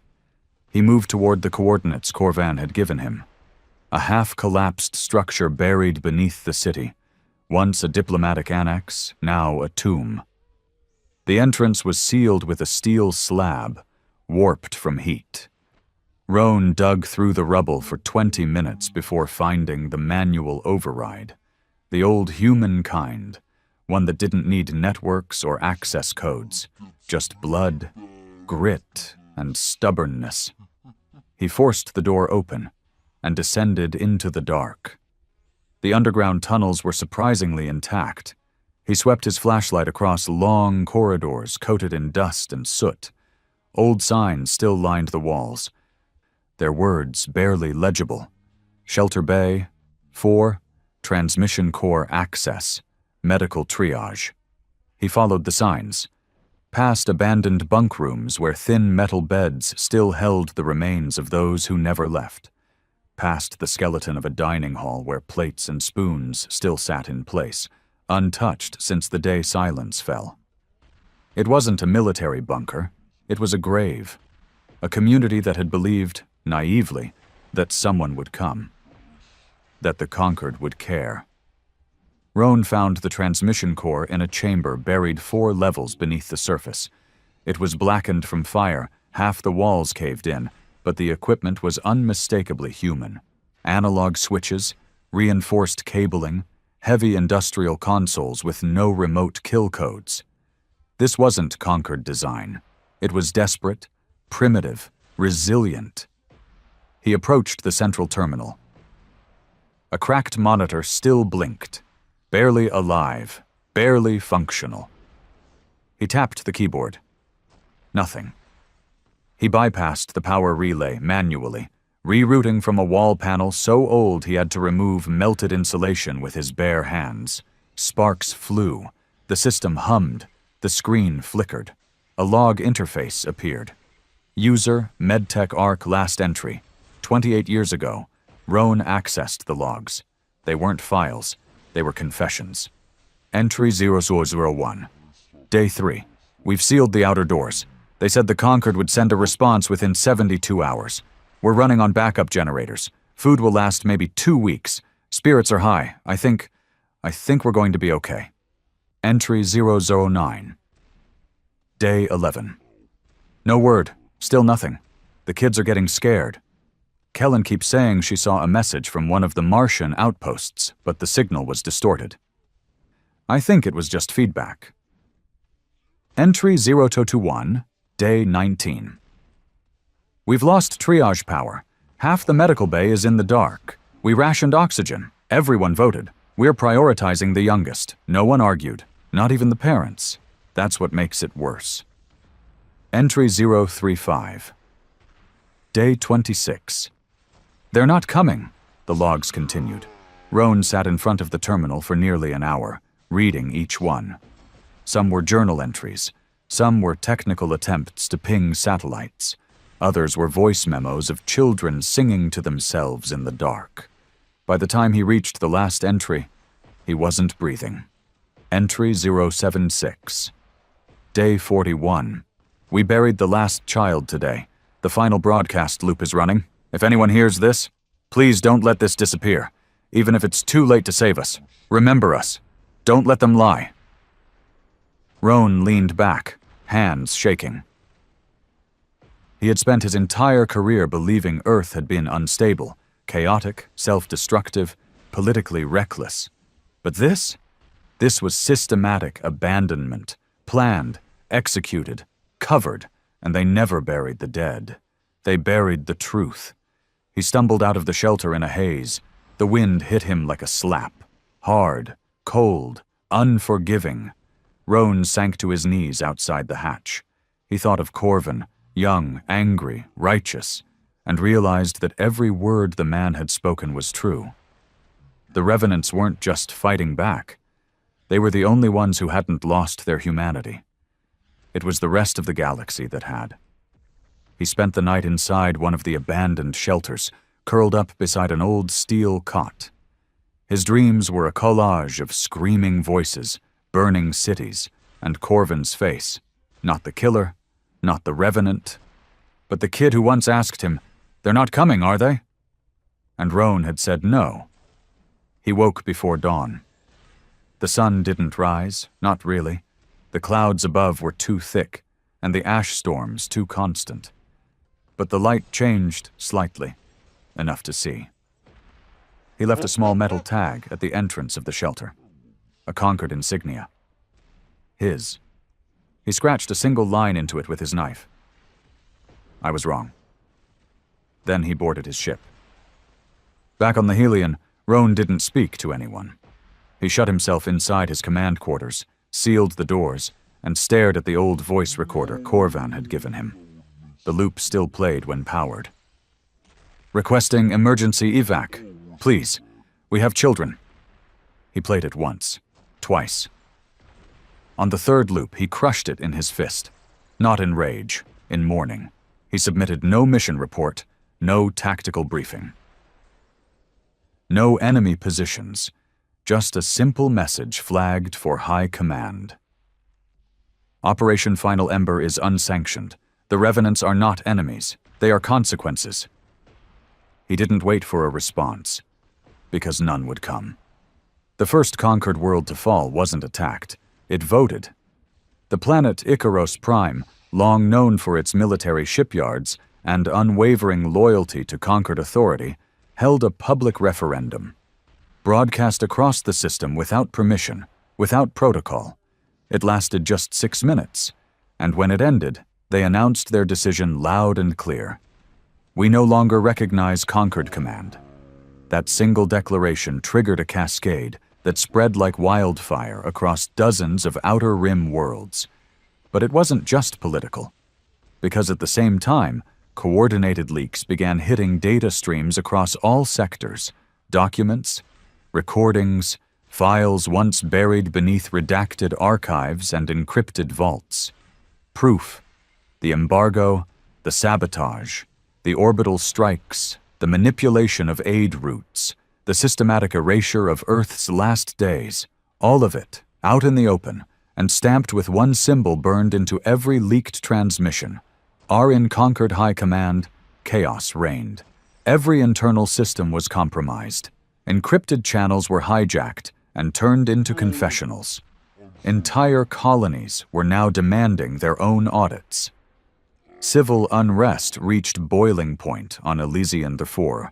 He moved toward the coordinates Corvan had given him. A half-collapsed structure buried beneath the city, once a diplomatic annex, now a tomb. The entrance was sealed with a steel slab, warped from heat. Roan dug through the rubble for 20 minutes before finding the manual override, the old human kind, one that didn't need networks or access codes, just blood, grit, and stubbornness. He forced the door open and descended into the dark. The underground tunnels were surprisingly intact. He swept his flashlight across long corridors coated in dust and soot. Old signs still lined the walls, their words barely legible. Shelter Bay, 4, Transmission Core Access, Medical Triage. He followed the signs, past abandoned bunk rooms where thin metal beds still held the remains of those who never left, past the skeleton of a dining hall where plates and spoons still sat in place, untouched since the day silence fell. It wasn't a military bunker, it was a grave, a community that had believed, naively, that someone would come, that the conquered would care. Roan found the transmission core in a chamber buried 4 levels beneath the surface. It was blackened from fire, half the walls caved in, but the equipment was unmistakably human. Analog switches, reinforced cabling, heavy industrial consoles with no remote kill codes. This wasn't conquered design. It was desperate, primitive, resilient. He approached the central terminal. A cracked monitor still blinked, barely alive, barely functional. He tapped the keyboard. Nothing. He bypassed the power relay manually, rerouting from a wall panel so old he had to remove melted insulation with his bare hands. Sparks flew. The system hummed. The screen flickered. A log interface appeared. User MedTech ARC last entry. 28 years ago, Roan accessed the logs. They weren't files. They were confessions. Entry 0001. Day 3. We've sealed the outer doors. They said the Conquered would send a response within 72 hours. We're running on backup generators. Food will last maybe 2 weeks. Spirits are high. I think we're going to be okay. Entry 009. Day 11. No word. Still nothing. The kids are getting scared. Kellen keeps saying she saw a message from one of the Martian outposts, but the signal was distorted. I think it was just feedback. Entry 0221, Day 19. We've lost triage power. Half the medical bay is in the dark. We rationed oxygen. Everyone voted. We're prioritizing the youngest. No one argued. Not even the parents. That's what makes it worse. Entry 035. Day 26. They're not coming, the logs continued. Roan sat in front of the terminal for nearly an hour, reading each one. Some were journal entries. Some were technical attempts to ping satellites. Others were voice memos of children singing to themselves in the dark. By the time he reached the last entry, he wasn't breathing. Entry 076. Day 41. We buried the last child today. The final broadcast loop is running. If anyone hears this, please don't let this disappear. Even if it's too late to save us. Remember us. Don't let them lie. Roan leaned back, hands shaking. He had spent his entire career believing Earth had been unstable, chaotic, self-destructive, politically reckless. But this was systematic abandonment, planned, executed, covered, and they never buried the dead. They buried the truth. He stumbled out of the shelter in a haze. The wind hit him like a slap. Hard, cold, unforgiving. Roan sank to his knees outside the hatch. He thought of Corvan, young, angry, righteous, and realized that every word the man had spoken was true. The Revenants weren't just fighting back. They were the only ones who hadn't lost their humanity. It was the rest of the galaxy that had. He spent the night inside one of the abandoned shelters, curled up beside an old steel cot. His dreams were a collage of screaming voices, burning cities, and Corvin's face. Not the killer, not the Revenant, but the kid who once asked him, "They're not coming, are they?" And Roan had said no. He woke before dawn. The sun didn't rise, not really. The clouds above were too thick, and the ash storms too constant. But the light changed slightly, enough to see. He left a small metal tag at the entrance of the shelter, a Concord insignia. His. He scratched a single line into it with his knife. I was wrong. Then he boarded his ship. Back on the Helion, Roan didn't speak to anyone. He shut himself inside his command quarters, sealed the doors, and stared at the old voice recorder Corvan had given him. The loop still played when powered. "Requesting emergency evac. Please. We have children." He played it once, twice. On the third loop, he crushed it in his fist. Not in rage, in mourning. He submitted no mission report, no tactical briefing. No enemy positions, just a simple message flagged for high command. Operation Final Ember is unsanctioned. The Revenants are not enemies. They are consequences. He didn't wait for a response, because none would come. The first conquered world to fall wasn't attacked. It voted. The planet Icaros Prime, long known for its military shipyards and unwavering loyalty to conquered authority, held a public referendum. Broadcast across the system without permission, without protocol. It lasted just 6 minutes, and when it ended, they announced their decision loud and clear. We no longer recognize Concord Command. That single declaration triggered a cascade that spread like wildfire across dozens of Outer Rim worlds. But it wasn't just political, because at the same time, coordinated leaks began hitting data streams across all sectors, documents, recordings, files once buried beneath redacted archives and encrypted vaults. Proof, the embargo, the sabotage, the orbital strikes, the manipulation of aid routes, the systematic erasure of Earth's last days, all of it, out in the open, and stamped with one symbol burned into every leaked transmission. Our in Concord High Command, chaos reigned. Every internal system was compromised. Encrypted channels were hijacked and turned into confessionals. Entire colonies were now demanding their own audits. Civil unrest reached boiling point on Elysian IV,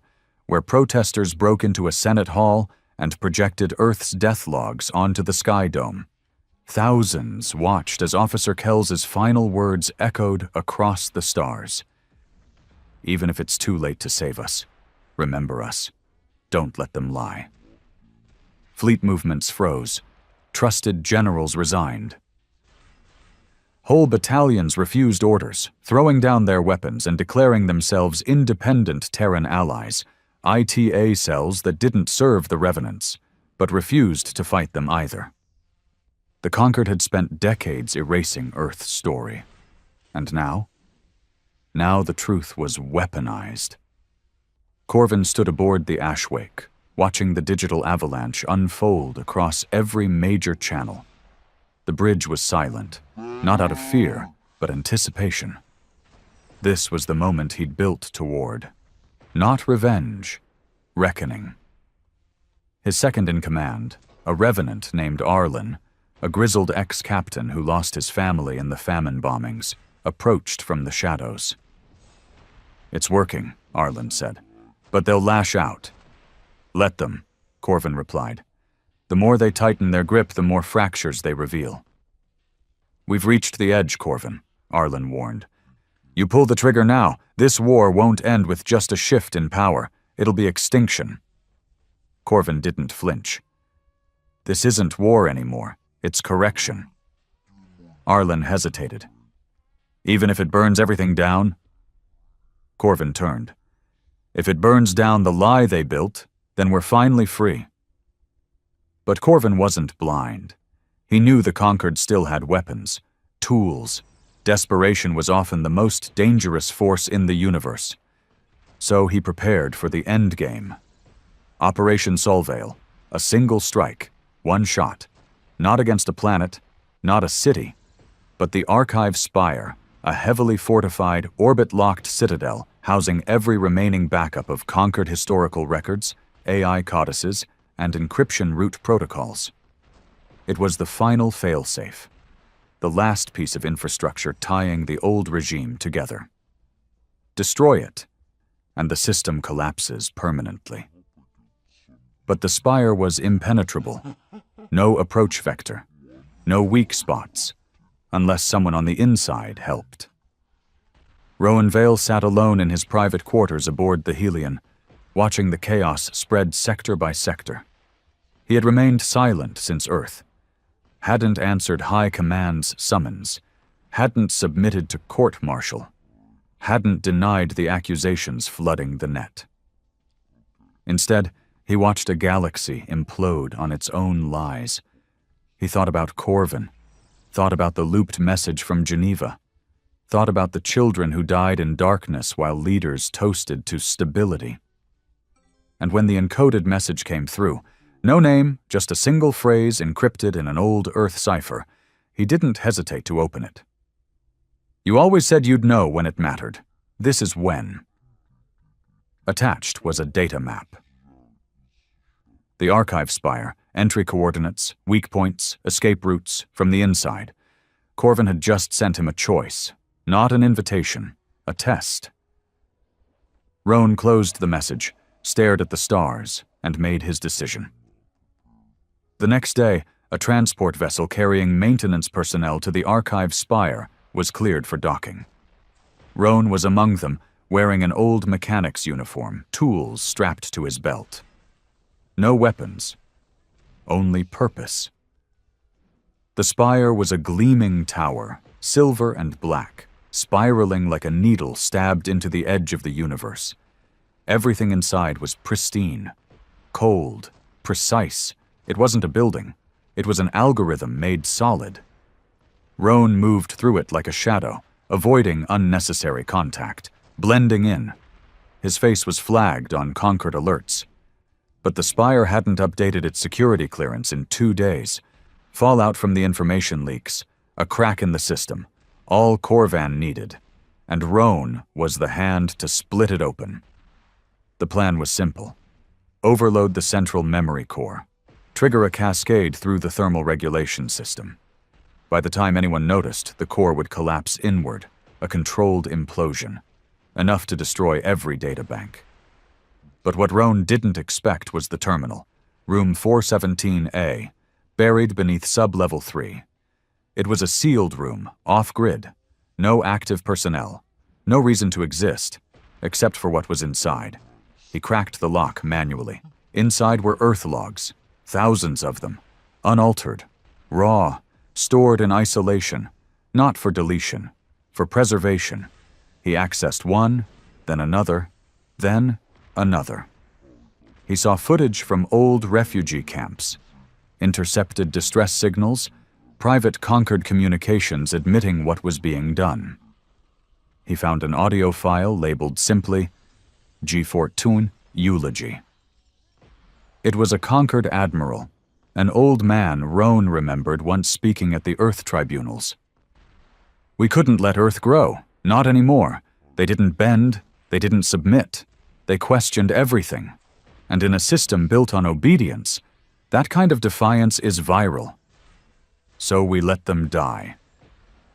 where protesters broke into a Senate hall and projected Earth's death logs onto the Sky Dome. Thousands watched as Officer Kells's final words echoed across the stars. Even if it's too late to save us, remember us. Don't let them lie. Fleet movements froze. Trusted generals resigned. Whole battalions refused orders, throwing down their weapons and declaring themselves independent Terran allies, ITA cells that didn't serve the Revenants, but refused to fight them either. The Conquered had spent decades erasing Earth's story. And now? Now the truth was weaponized. Corvin stood aboard the Ashwake, watching the digital avalanche unfold across every major channel. The bridge was silent, not out of fear, but anticipation. This was the moment he'd built toward. Not revenge, reckoning. His second-in-command, a revenant named Arlen, a grizzled ex-captain who lost his family in the famine bombings, approached from the shadows. "It's working," Arlen said, "but they'll lash out." "Let them," Corvin replied. "The more they tighten their grip, the more fractures they reveal." "We've reached the edge, Corvin," Arlen warned. "You pull the trigger now, this war won't end with just a shift in power. It'll be extinction." Corvin didn't flinch. "This isn't war anymore. It's correction." Arlen hesitated. "Even if it burns everything down?" Corvin turned. If it burns down the lie they built, then we're finally free. But Corvin wasn't blind. He knew the Conquered still had weapons, tools. Desperation was often the most dangerous force in the universe. So he prepared for the endgame. Operation Solvale, a single strike, one shot. Not against a planet, not a city, but the Archive Spire, a heavily fortified, orbit-locked citadel housing every remaining backup of Conquered historical records, AI codices, and encryption root protocols. It was the final failsafe, the last piece of infrastructure tying the old regime together. Destroy it, and the system collapses permanently. But the Spire was impenetrable. No approach vector, no weak spots, unless someone on the inside helped. Rowan Vale sat alone in his private quarters aboard the Helion, watching the chaos spread sector by sector. He had remained silent since Earth, hadn't answered High Command's summons, hadn't submitted to court-martial, hadn't denied the accusations flooding the net. Instead, he watched a galaxy implode on its own lies. He thought about Corvin, thought about the looped message from Geneva, thought about the children who died in darkness while leaders toasted to stability. And when the encoded message came through, no name, just a single phrase encrypted in an old Earth cipher, he didn't hesitate to open it. You always said you'd know when it mattered. This is when. Attached was a data map. The Archive Spire, entry coordinates, weak points, escape routes, from the inside. Corvin had just sent him a choice, not an invitation, a test. Rowan closed the message, stared at the stars, and made his decision. The next day, a transport vessel carrying maintenance personnel to the Archive Spire was cleared for docking. Rowan was among them, wearing an old mechanic's uniform, tools strapped to his belt. No weapons, only purpose. The spire was a gleaming tower, silver and black, spiraling like a needle stabbed into the edge of the universe. Everything inside was pristine, cold, precise. It wasn't a building. It was an algorithm made solid. Rowan moved through it like a shadow, avoiding unnecessary contact, blending in. His face was flagged on Conquered alerts. But the Spire hadn't updated its security clearance in 2 days. Fallout from the information leaks, a crack in the system, all Corvan needed, and Rowan was the hand to split it open. The plan was simple. Overload the central memory core, trigger a cascade through the thermal regulation system. By the time anyone noticed, the core would collapse inward, a controlled implosion, enough to destroy every databank. But what Rowan didn't expect was the terminal, room 417A, buried beneath sub-level 3. It was a sealed room, off-grid, no active personnel, no reason to exist, except for what was inside. He cracked the lock manually. Inside were Earth logs, thousands of them, unaltered, raw, stored in isolation, not for deletion, for preservation. He accessed one, then another, then another. He saw footage from old refugee camps, intercepted distress signals, private Conquered communications admitting what was being done. He found an audio file labeled simply G14 Eulogy. It was a Conquered admiral, an old man Rowan remembered once speaking at the Earth tribunals. We couldn't let Earth grow, not anymore. They didn't bend, they didn't submit. They questioned everything. And in a system built on obedience, that kind of defiance is viral. So we let them die.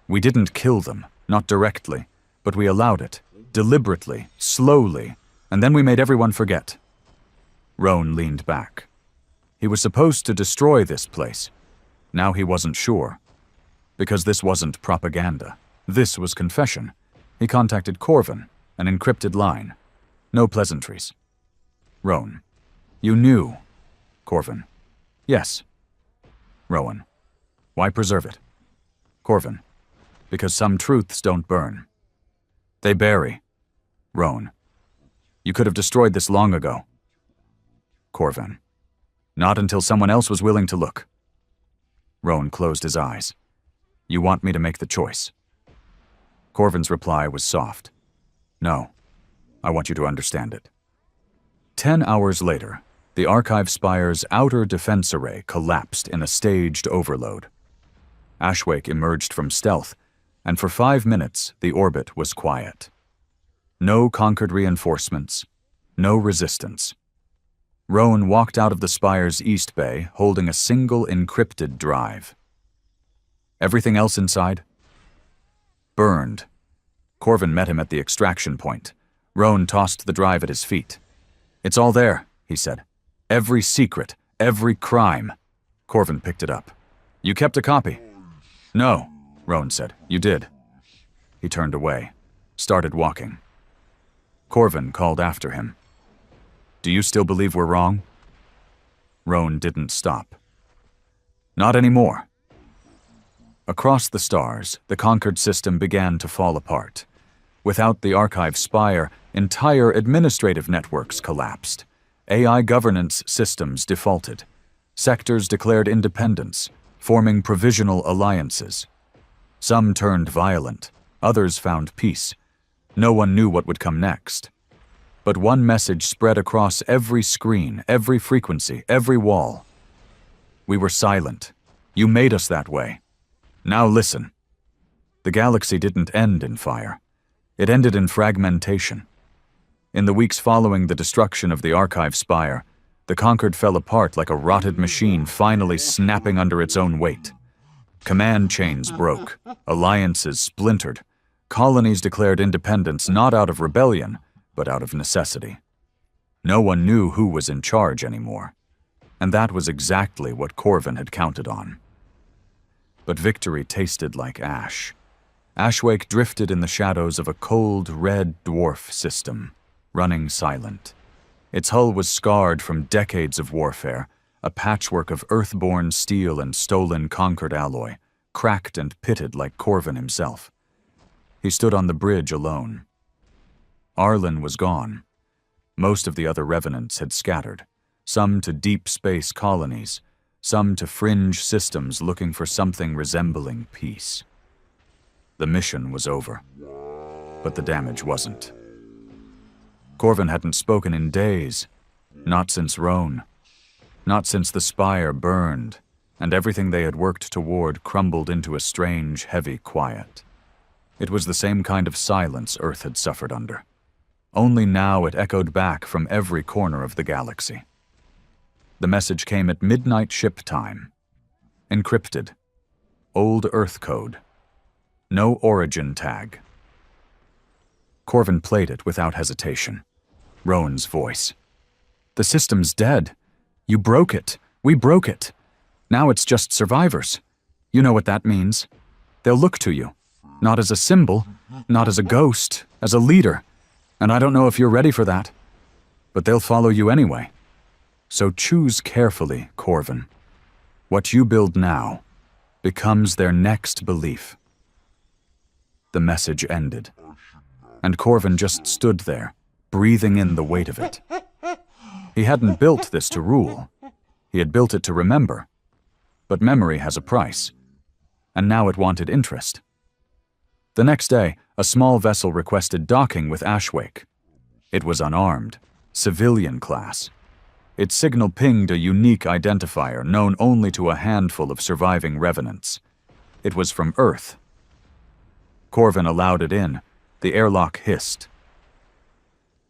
We didn't kill them, not directly, but we allowed it, deliberately, slowly, and then we made everyone forget. Rowan leaned back. He was supposed to destroy this place. Now he wasn't sure. Because this wasn't propaganda. This was confession. He contacted Corvin, an encrypted line. No pleasantries. Rowan. You knew. Corvin. Yes. Rowan. Why preserve it? Corvin. Because some truths don't burn. They bury. Rowan. You could have destroyed this long ago. Corvin. Not until someone else was willing to look. Rowan closed his eyes. You want me to make the choice? Corvin's reply was soft. No. I want you to understand it. 10 hours later, the Archive Spire's outer defense array collapsed in a staged overload. Ashwake emerged from stealth, and for 5 minutes the orbit was quiet. No conquered reinforcements, no resistance. Rowan walked out of the Spire's east bay holding a single encrypted drive. Everything else inside? Burned. Corvin met him at the extraction point. Rowan tossed the drive at his feet. It's all there, he said. Every secret, every crime. Corvin picked it up. You kept a copy? No, Rowan said. You did. He turned away, started walking. Corvin called after him. Do you still believe we're wrong? Rowan didn't stop. Not anymore. Across the stars, the conquered system began to fall apart. Without the Archive Spire, entire administrative networks collapsed. AI governance systems defaulted. Sectors declared independence, forming provisional alliances. Some turned violent, others found peace. No one knew what would come next. But one message spread across every screen, every frequency, every wall. We were silent. You made us that way. Now listen. The galaxy didn't end in fire. It ended in fragmentation. In the weeks following the destruction of the Archive Spire, the Conquered fell apart like a rotted machine finally snapping under its own weight. Command chains broke, alliances splintered, colonies declared independence not out of rebellion, but out of necessity. No one knew who was in charge anymore, and that was exactly what Corvin had counted on. But victory tasted like ash. Ashwake drifted in the shadows of a cold, red dwarf system, running silent. Its hull was scarred from decades of warfare, a patchwork of earthborn steel and stolen conquered alloy, cracked and pitted like Corvin himself. He stood on the bridge alone. Arlen was gone. Most of the other revenants had scattered, some to deep space colonies, some to fringe systems looking for something resembling peace. The mission was over, but the damage wasn't. Corvin hadn't spoken in days, not since Roan, not since the Spire burned, and everything they had worked toward crumbled into a strange, heavy quiet. It was the same kind of silence Earth had suffered under. Only now it echoed back from every corner of the galaxy. The message came at midnight ship time. Encrypted. Old Earth code. No origin tag. Corvin played it without hesitation. Rowan's voice. The system's dead. You broke it. We broke it. Now it's just survivors. You know what that means. They'll look to you. Not as a symbol, not as a ghost, as a leader. And I don't know if you're ready for that. But they'll follow you anyway. So choose carefully, Corvin. What you build now becomes their next belief. The message ended, and Corvin just stood there, breathing in the weight of it. He hadn't built this to rule. He had built it to remember. But memory has a price, and now it wanted interest. The next day, a small vessel requested docking with Ashwake. It was unarmed, civilian class. Its signal pinged a unique identifier known only to a handful of surviving revenants. It was from Earth. Corvin allowed it in. The airlock hissed.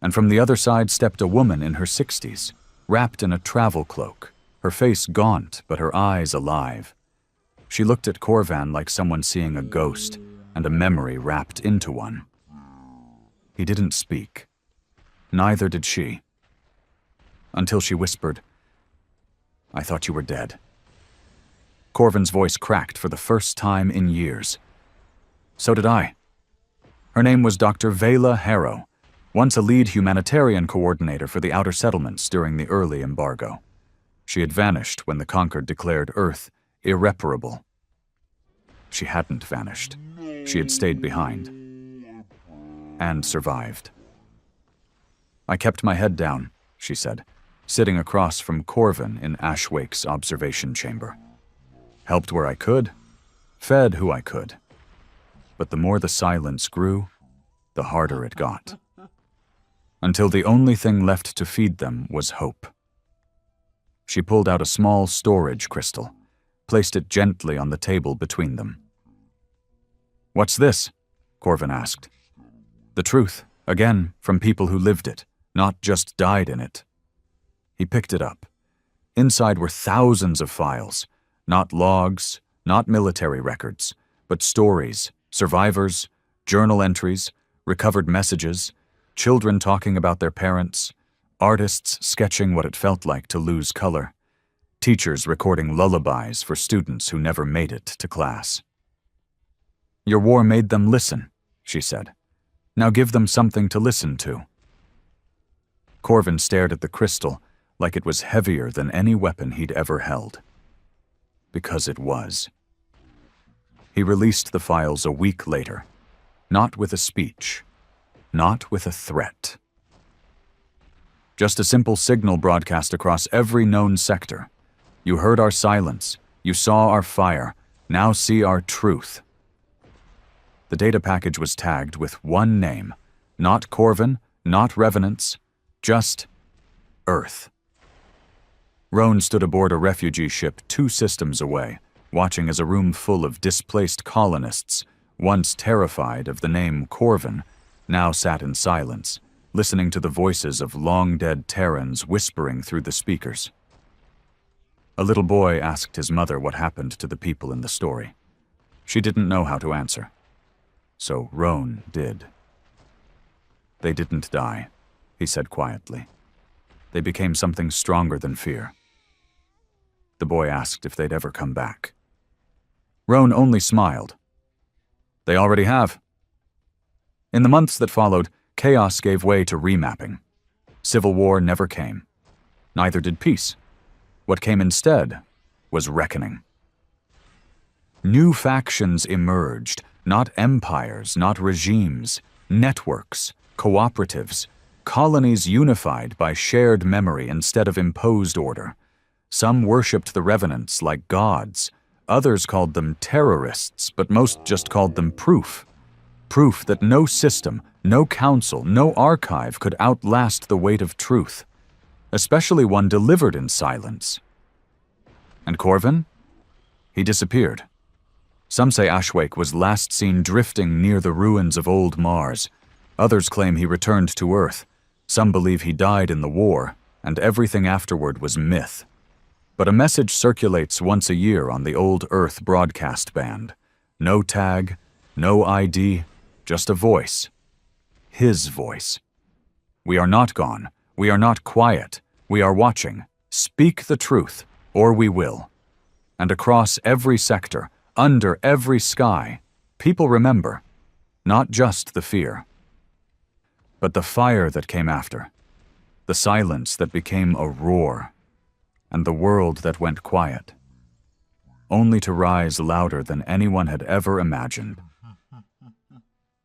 And from the other side stepped a woman in her 60s, wrapped in a travel cloak, her face gaunt but her eyes alive. She looked at Corvan like someone seeing a ghost, and a memory wrapped into one. He didn't speak. Neither did she. Until she whispered, I thought you were dead. Corvin's voice cracked for the first time in years. So did I. Her name was Dr. Vela Harrow, once a lead humanitarian coordinator for the outer settlements during the early embargo. She had vanished when the Conquered declared Earth irreparable. She hadn't vanished. She had stayed behind. And survived. I kept my head down, she said, sitting across from Corvin in Ashwake's observation chamber. Helped where I could, fed who I could. But the more the silence grew, the harder it got. Until the only thing left to feed them was hope. She pulled out a small storage crystal, placed it gently on the table between them. "What's this?" Corvin asked. "The truth, again, from people who lived it, not just died in it." He picked it up. Inside were thousands of files, not logs, not military records, but stories, survivors, journal entries, recovered messages, children talking about their parents, artists sketching what it felt like to lose color, teachers recording lullabies for students who never made it to class. "Your war made them listen," she said. "Now give them something to listen to." Corvin stared at the crystal like it was heavier than any weapon he'd ever held. Because it was. He released the files a week later, not with a speech, not with a threat. Just a simple signal broadcast across every known sector. "You heard our silence. You saw our fire. Now see our truth." The data package was tagged with one name. Not Corvin, not Revenants, just Earth. Roan stood aboard a refugee ship 2 systems away, watching as a room full of displaced colonists, once terrified of the name Corvin, now sat in silence, listening to the voices of long-dead Terrans whispering through the speakers. A little boy asked his mother what happened to the people in the story. She didn't know how to answer. So Roan did. "They didn't die," he said quietly. "They became something stronger than fear." The boy asked if they'd ever come back. Roan only smiled. "They already have." In the months that followed, chaos gave way to remapping. Civil war never came. Neither did peace. What came instead was reckoning. New factions emerged, not empires, not regimes, networks, cooperatives, colonies unified by shared memory instead of imposed order. Some worshipped the Revenants like gods, others called them terrorists, but most just called them proof. Proof that no system, no council, no archive could outlast the weight of truth, especially one delivered in silence. And Corvin? He disappeared. Some say Ashwake was last seen drifting near the ruins of old Mars. Others claim he returned to Earth. Some believe he died in the war, and everything afterward was myth. But a message circulates once a year on the old Earth broadcast band. No tag, no ID, just a voice. His voice. "We are not gone. We are not quiet. We are watching. Speak the truth, or we will." And across every sector, under every sky, people remember, not just the fear, but the fire that came after, the silence that became a roar, and the world that went quiet, only to rise louder than anyone had ever imagined.